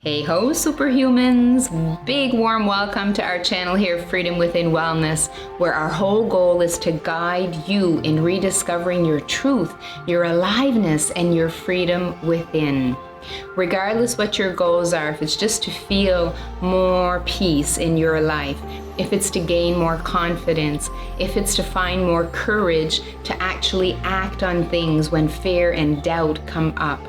Hey ho, superhumans! Big warm welcome to our channel here, Freedom Within Wellness, where our whole goal is to guide you in rediscovering your truth, your aliveness, and your freedom within. Regardless what your goals are, if it's just to feel more peace in your life, if it's to gain more confidence, if it's to find more courage to actually act on things when fear and doubt come up,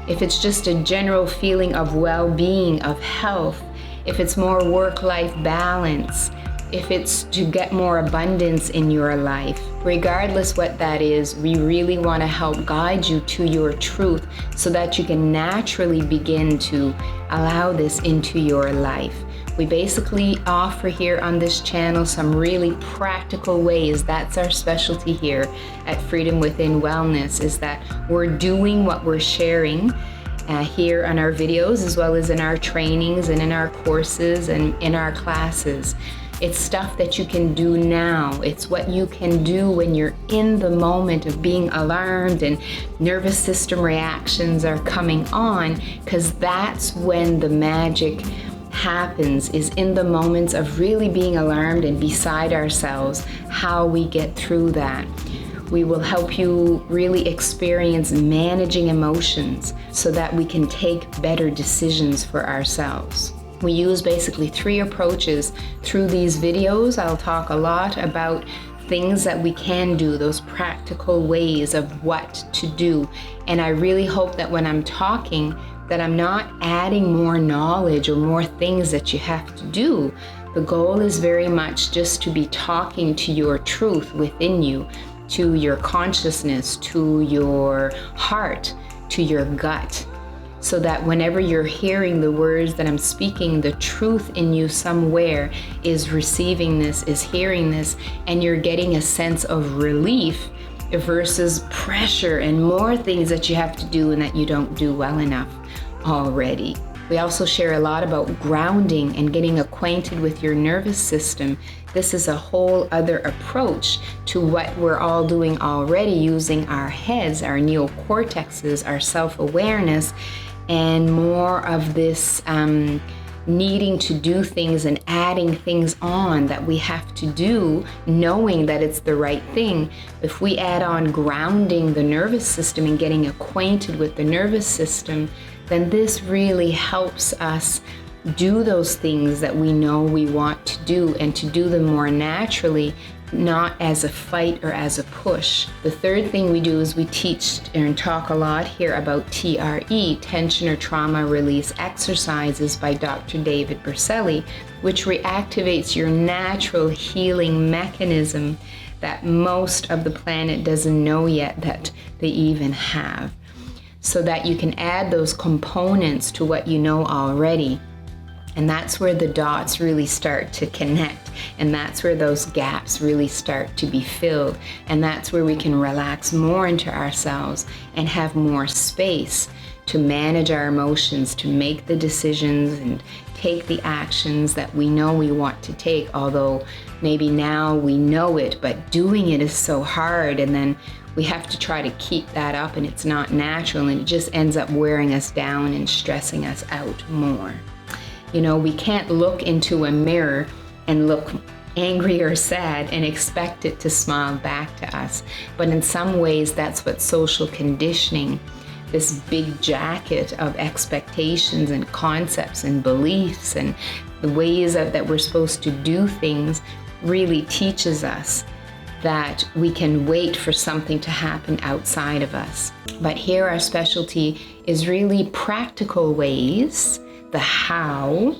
if it's just a general feeling of well-being, of health, if it's more work-life balance, if it's to get more abundance in your life, regardless what that is, we really want to help guide you to your truth so that you can naturally begin to allow this into your life. We basically offer here on this channel some really practical ways. That's our specialty here at Freedom Within Wellness, is that we're doing what we're sharing here on our videos, as well as in our trainings and in our courses and in our classes. It's stuff that you can do now. It's what you can do when you're in the moment of being alarmed and nervous system reactions are coming on, because that's when the magic happens, is in the moments of really being alarmed and beside ourselves, how we get through that. We will help you really experience managing emotions so that we can take better decisions for ourselves. We use basically 3 approaches through these videos. I'll talk a lot about things that we can do, those practical ways of what to do. And I really hope that when I'm talking, that I'm not adding more knowledge or more things that you have to do. The goal is very much just to be talking to your truth within you, to your consciousness, to your heart, to your gut, so that whenever you're hearing the words that I'm speaking, the truth in you somewhere is receiving this, is hearing this, and you're getting a sense of relief versus pressure and more things that you have to do and that you don't do well enough already. We also share a lot about grounding and getting acquainted with your nervous system. This is a whole other approach to what we're all doing already, using our heads, our neocortexes, our self-awareness, and more of this needing to do things and adding things on that we have to do, knowing that it's the right thing. If we add on grounding the nervous system and getting acquainted with the nervous system, then this really helps us do those things that we know we want to do, and to do them more naturally, not as a fight or as a push. The third thing we do is we teach and talk a lot here about TRE, tension or trauma release exercises by Dr. David Berceli, which reactivates your natural healing mechanism that most of the planet doesn't know yet that they even have, so that you can add those components to what you know already. And that's where the dots really start to connect. And that's where those gaps really start to be filled. And that's where we can relax more into ourselves and have more space to manage our emotions, to make the decisions and take the actions that we know we want to take. Although maybe now we know it, but doing it is so hard. And then we have to try to keep that up, and it's not natural, and it just ends up wearing us down and stressing us out more. You know, we can't look into a mirror and look angry or sad and expect it to smile back to us. But in some ways, that's what social conditioning, this big jacket of expectations and concepts and beliefs and the ways that we're supposed to do things, really teaches us that we can wait for something to happen outside of us. But here our specialty is really practical ways, the how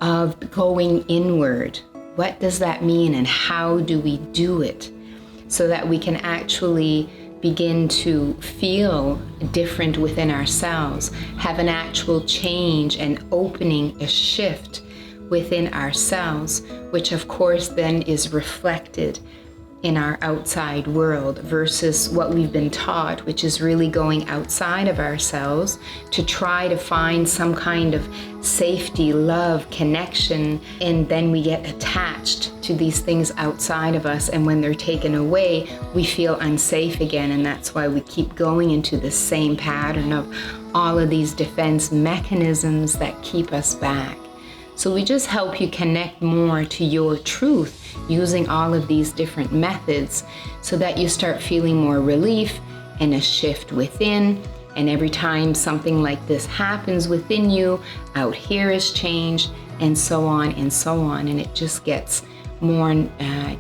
of going inward. What does that mean, and how do we do it so that we can actually begin to feel different within ourselves, have an actual change and opening, a shift within ourselves, which of course then is reflected in our outside world, versus what we've been taught, which is really going outside of ourselves to try to find some kind of safety, love, connection, and then we get attached to these things outside of us, and when they're taken away, we feel unsafe again, and that's why we keep going into the same pattern of all of these defense mechanisms that keep us back. So we just help you connect more to your truth using all of these different methods so that you start feeling more relief and a shift within. And every time something like this happens within you, out here is changed, and so on and so on. And it just gets more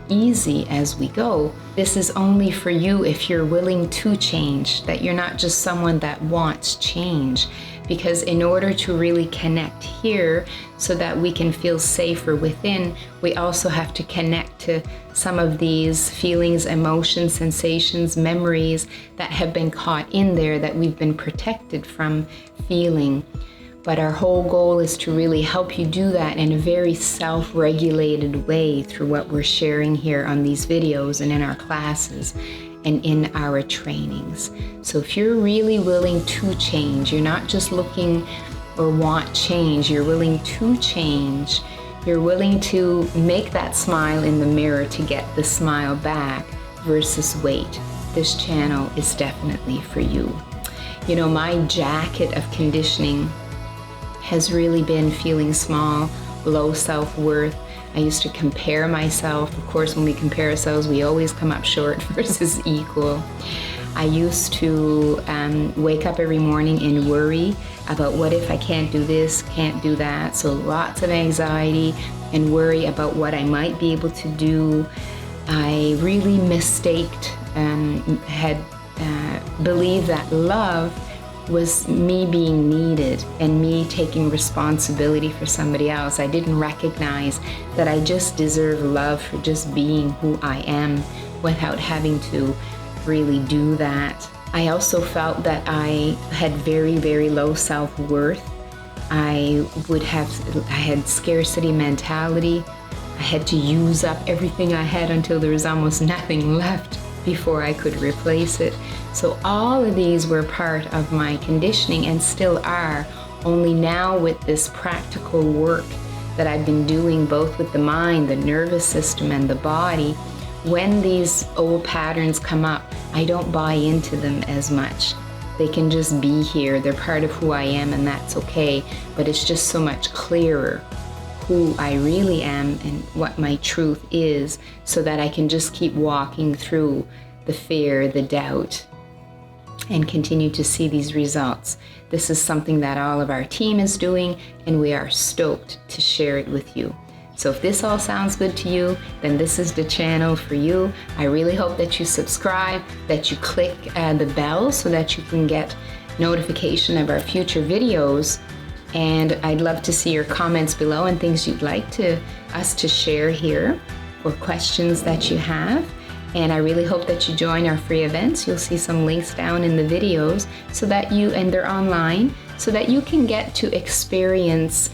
easy as we go. This is only for you if you're willing to change, that you're not just someone that wants change. Because in order to really connect here so that we can feel safer within, we also have to connect to some of these feelings, emotions, sensations, memories that have been caught in there that we've been protected from feeling. But our whole goal is to really help you do that in a very self-regulated way through what we're sharing here on these videos and in our classes and in our trainings. So if you're really willing to change, you're not just looking or want change, you're willing to change, you're willing to make that smile in the mirror to get the smile back versus wait, this channel is definitely for you. You know, my jacket of conditioning has really been feeling small, low self-worth. I used to compare myself. Of course, when we compare ourselves, we always come up short versus equal. I used to wake up every morning and worry about what if I can't do this, can't do that. So lots of anxiety and worry about what I might be able to do. I really mistaked and had believed that love was me being needed and me taking responsibility for somebody else. I didn't recognize that I just deserve love for just being who I am without having to really do that. I also felt that I had very, very low self-worth. I had scarcity mentality. I had to use up everything I had until there was almost nothing left before I could replace it. So all of these were part of my conditioning and still are, only now with this practical work that I've been doing both with the mind, the nervous system, and the body. When these old patterns come up, I don't buy into them as much. They can just be here. They're part of who I am, and that's okay. But it's just so much clearer who I really am and what my truth is, so that I can just keep walking through the fear, the doubt, and continue to see these results. This is something that all of our team is doing, and we are stoked to share it with you. So if this all sounds good to you, then this is the channel for you. I really hope that you subscribe, that you click the bell so that you can get notification of our future videos. And I'd love to see your comments below and things you'd like us to share here, or questions that you have. And I really hope that you join our free events. You'll see some links down in the videos so that and they're online, so that you can get to experience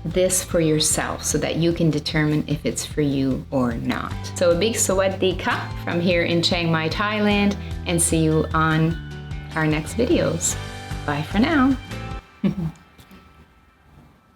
this for yourself, so that you can determine if it's for you or not. So a big Sawadee Ka from here in Chiang Mai, Thailand, and see you on our next videos. Bye for now.